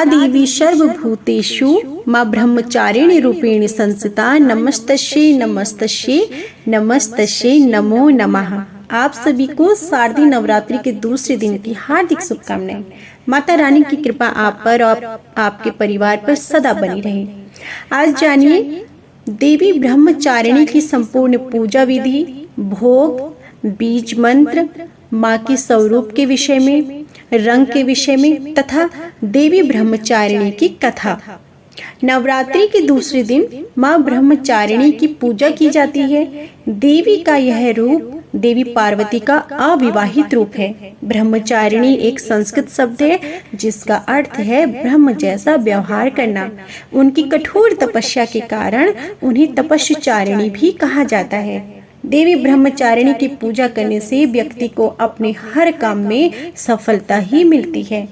या देवी सर्वभूतेषु माँ ब्रह्मचारिणी रूपेण संस्थिता नमस्तस्यै नमस्तस्यै नमस्तस्यै नमो नमः। आप सभी को शारदीय नवरात्रि के दूसरे दिन की हार्दिक शुभकामनाएं। माता रानी की कृपा आप पर और आपके परिवार पर सदा बनी रहे। आज जानिए देवी ब्रह्मचारिणी की संपूर्ण पूजा विधि, भोग, बीज मंत्र, माँ के स्वरूप के विषय में, रंग के विषय में तथा देवी ब्रह्मचारिणी की कथा। नवरात्रि के दूसरे दिन माँ ब्रह्मचारिणी की पूजा की जाती है। देवी का यह रूप देवी पार्वती का अविवाहित रूप है। ब्रह्मचारिणी एक संस्कृत शब्द है जिसका अर्थ है ब्रह्म जैसा व्यवहार करना। उनकी कठोर तपस्या के कारण उन्हें तपस्विचारिणी भी कहा जाता है। देवी ब्रह्मचारिणी की पूजा करने से व्यक्ति को अपने हर काम में सफलता ही मिलती है।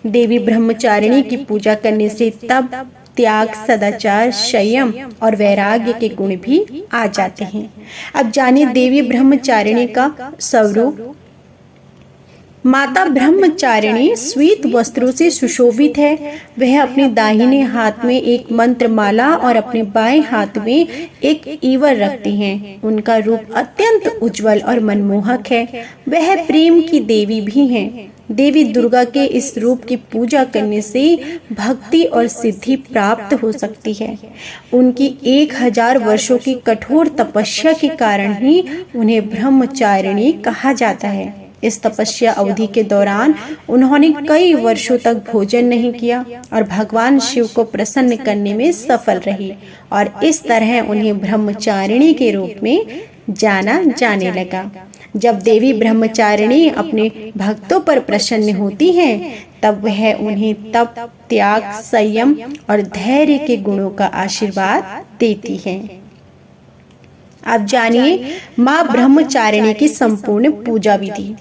देवी ब्रह्मचारिणी की पूजा करने से तप, त्याग, सदाचार, संयम और वैराग्य के गुण भी आ जाते हैं। अब जानिए देवी ब्रह्मचारिणी का स्वरूप। माता ब्रह्मचारिणी श्वेत वस्त्रों से सुशोभित है। वह अपने दाहिने हाथ में एक मंत्र माला और अपने बाएं हाथ में एक ईवर रखती हैं। उनका रूप अत्यंत उज्जवल और मनमोहक है। वह प्रेम की देवी भी हैं। देवी दुर्गा के इस रूप की पूजा करने से भक्ति और सिद्धि प्राप्त हो सकती है। उनकी 1000 वर्षों की कठोर तपस्या के कारण ही उन्हें ब्रह्मचारिणी कहा जाता है। इस तपस्या अवधि के दौरान उन्होंने कई वर्षों तक भोजन नहीं किया और भगवान शिव को प्रसन्न करने में सफल रही और इस तरह उन्हें ब्रह्मचारिणी के रूप में जाना जाने लगा। जब देवी ब्रह्मचारिणी अपने भक्तों पर प्रसन्न होती हैं, तब वह उन्हें तप, त्याग, संयम और धैर्य के गुणों का आशीर्वाद देती हैं। अब जानिए माँ ब्रह्मचारिणी की संपूर्ण पूजा विधि।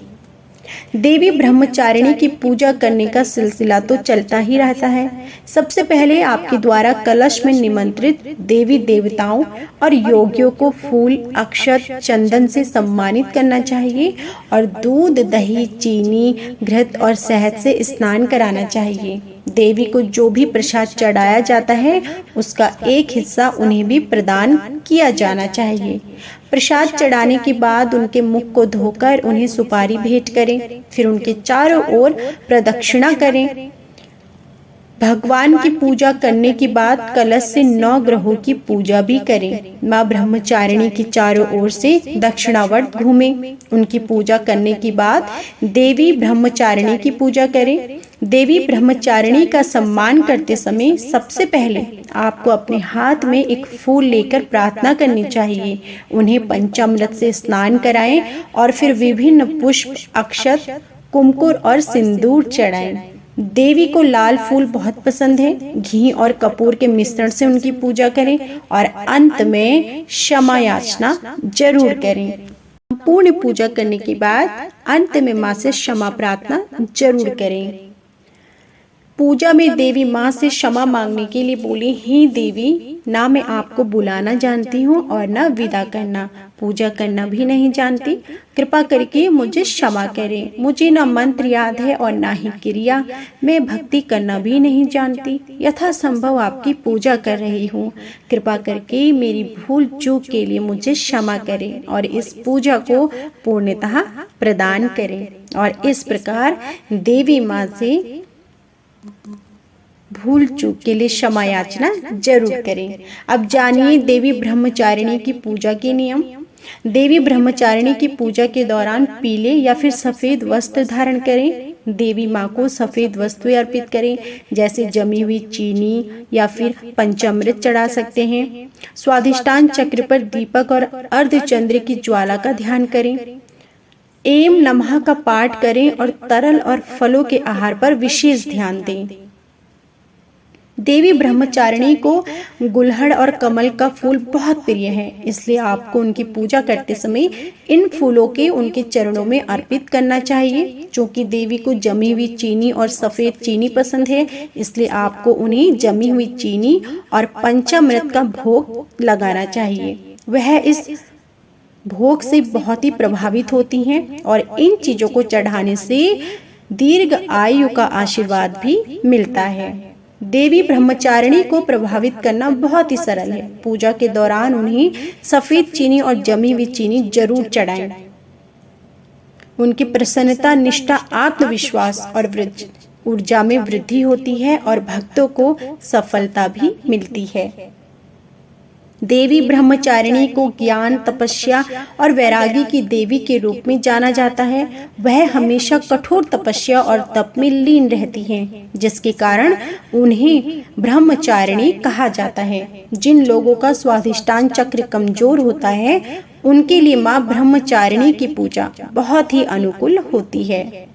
देवी ब्रह्मचारिणी की पूजा करने का सिलसिला तो चलता ही रहता है। सबसे पहले आपके द्वारा कलश में निमंत्रित देवी देवताओं और योगियों को फूल, अक्षत, चंदन से सम्मानित करना चाहिए और दूध, दही, चीनी, घृत और शहद से स्नान कराना चाहिए। देवी को जो भी प्रसाद चढ़ाया जाता है उसका एक हिस्सा उन्हें भी प्रदान किया जाना चाहिए। प्रसाद चढ़ाने के बाद उनके मुख को धोकर उन्हें सुपारी भेंट करें, फिर उनके चारों ओर प्रदक्षिणा करें। भगवान की पूजा करने के बाद कलश से 9 ग्रहों की पूजा भी करें। माँ ब्रह्मचारिणी की चारों ओर से दक्षिणावर्त घूमें। उनकी पूजा करने के बाद देवी ब्रह्मचारिणी की पूजा करें। देवी ब्रह्मचारिणी का सम्मान करते समय सबसे पहले आपको अपने हाथ में एक फूल लेकर प्रार्थना करनी चाहिए। उन्हें पंचामृत से स्नान कराएं और फिर विभिन्न पुष्प, अक्षत, कुमकुम और सिंदूर चढ़ाएं। देवी को लाल फूल बहुत पसंद है। घी और कपूर के मिश्रण से उनकी पूजा करें और अंत में क्षमा याचना जरूर करें। पूर्ण पूजा करने के बाद अंत में माँ से क्षमा प्रार्थना जरूर करें। पूजा में देवी माँ से क्षमा मांगने के लिए बोली, हे देवी, ना मैं आपको बुलाना जानती हूँ और ना विदा करना, पूजा करना भी नहीं जानती। कृपा करके मुझे क्षमा करें। मुझे ना मंत्र याद है और ना ही क्रिया। मैं भक्ति करना भी नहीं जानती। यथासंभव आपकी पूजा कर रही हूँ। कृपा करके मेरी भूल चूक के लिए मुझे क्षमा करें और इस पूजा को पूर्णतः प्रदान करें। और इस प्रकार देवी माँ से भूल चूक के लिए क्षमा याचना जरूर करें। अब जानिए देवी ब्रह्मचारिणी की पूजा के नियम। देवी ब्रह्मचारिणी की पूजा के दौरान पीले या फिर सफेद वस्त्र धारण करें। देवी माँ को सफेद वस्तुएं अर्पित करें, जैसे जमी हुई चीनी या फिर पंचामृत चढ़ा सकते हैं। स्वाधिष्ठान चक्र पर दीपक और अर्धचंद्र की ज्वाला का ध्यान करें। एम नमः का पाठ करें और तरल और फलों के आहार पर विशेष ध्यान दें। देवी ब्रह्मचारिणी को गुलहड़ और कमल का फूल बहुत प्रिय है, इसलिए आपको उनकी पूजा करते समय इन फूलों के उनके चरणों में अर्पित करना चाहिए। क्योंकि देवी को जमी हुई चीनी और सफेद चीनी पसंद है, इसलिए आपको उन्हें जमी हुई चीनी और पंचामृत का भोग लगाना चाहिए। वह इस भोग से बहुत ही प्रभावित होती हैं और इन चीजों को चढ़ाने से दीर्घ आयु का आशीर्वाद भी मिलता है। देवी ब्रह्मचारिणी को प्रभावित करना बहुत ही सरल है। पूजा के दौरान उन्हें सफेद चीनी और जमी हुई चीनी जरूर चढ़ाएं। उनकी प्रसन्नता, निष्ठा, आत्मविश्वास और ऊर्जा में वृद्धि होती है और भक्तों को सफलता भी मिलती है। देवी ब्रह्मचारिणी को ज्ञान, तपस्या और वैरागी की देवी के रूप में जाना जाता है। वह हमेशा कठोर तपस्या और तप में लीन रहती हैं, जिसके कारण उन्हें ब्रह्मचारिणी कहा जाता है। जिन लोगों का स्वाधिष्ठान चक्र कमजोर होता है, उनके लिए माँ ब्रह्मचारिणी की पूजा बहुत ही अनुकूल होती है।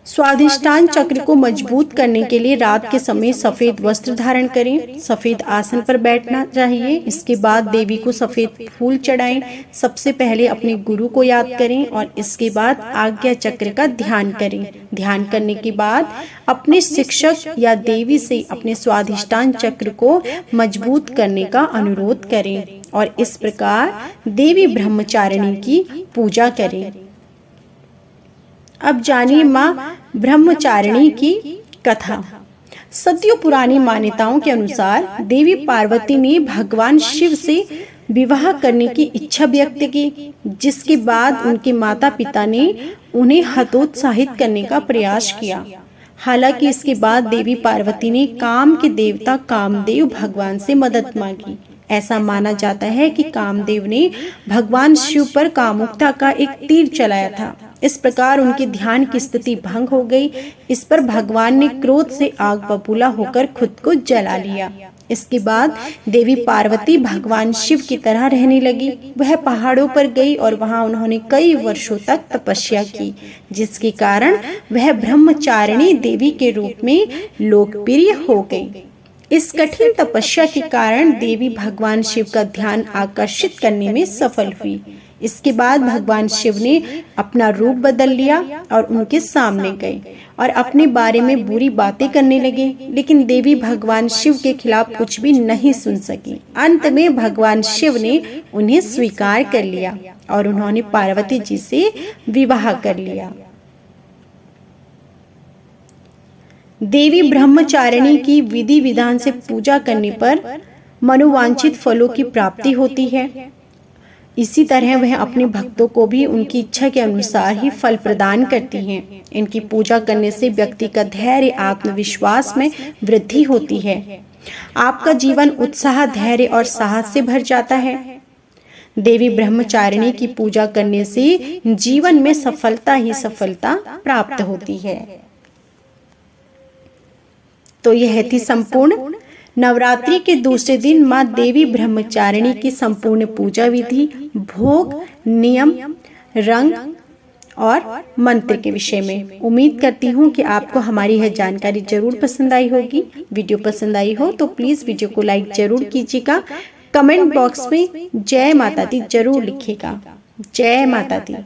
स्वाधिष्ठान चक्र को मजबूत करने के लिए रात के समय सफेद वस्त्र धारण करें, सफेद आसन पर बैठना चाहिए। इसके बाद देवी को सफेद फूल चढ़ाएं। सबसे पहले अपने गुरु को याद करें और इसके बाद आज्ञा चक्र का ध्यान करें। ध्यान करने के बाद अपने शिक्षक या देवी से अपने स्वाधिष्ठान चक्र को मजबूत करने का अनुरोध करें और इस प्रकार देवी ब्रह्मचारिणी की पूजा करें। अब जानिए माँ ब्रह्मचारिणी की कथा। सदियों पुरानी मान्यताओं के अनुसार देवी पार्वती ने भगवान शिव से विवाह करने की इच्छा व्यक्त की, जिसके बाद उनके माता पिता ने उन्हें हतोत्साहित करने का प्रयास किया। हालांकि इसके बाद देवी पार्वती ने काम के देवता कामदेव भगवान से मदद मांगी। ऐसा माना जाता है कि कामदेव ने भगवान शिव पर कामुकता का एक तीर चलाया था। इस प्रकार उनके ध्यान की स्थिति भंग हो गई। इस पर भगवान ने क्रोध से आग बबूला होकर खुद को जला लिया। इसके बाद देवी पार्वती भगवान शिव की तरह रहने लगी। वह पहाड़ों पर गई और वहां उन्होंने कई वर्षों तक तपस्या की, जिसके कारण वह ब्रह्मचारिणी देवी के रूप में लोकप्रिय हो गई। इस कठिन तपस्या के कारण देवी भगवान शिव का ध्यान आकर्षित करने में सफल हुई। इसके बाद भगवान शिव ने अपना रूप बदल लिया और उनके सामने गए और अपने बारे में बुरी बातें करने लगे, लेकिन देवी भगवान शिव के खिलाफ कुछ भी नहीं सुन सकी। अंत में भगवान शिव ने उन्हें स्वीकार कर लिया और उन्होंने पार्वती जी से विवाह कर लिया। देवी ब्रह्मचारिणी की विधि विधान से पूजा करने पर मनोवांछित फलों की प्राप्ति होती है। इसी तरह वह अपने भक्तों को भी उनकी इच्छा के अनुसार ही फल प्रदान करती हैं। इनकी पूजा करने से व्यक्ति का धैर्य, आत्मविश्वास में वृद्धि होती है। आपका जीवन उत्साह, धैर्य और साहस से भर जाता है। देवी ब्रह्मचारिणी की पूजा करने से जीवन में सफलता ही सफलता प्राप्त होती है। तो यह थी संपूर्ण नवरात्रि के दूसरे दिन माँ देवी ब्रह्मचारिणी की संपूर्ण पूजा विधि, भोग, नियम, रंग और मंत्र के विषय में। उम्मीद करती हूँ कि आपको हमारी यह जानकारी जरूर पसंद आई होगी। वीडियो पसंद आई हो तो प्लीज वीडियो को लाइक जरूर कीजिएगा। कमेंट बॉक्स में जय माता दी जरूर लिखिएगा। जय माता दी।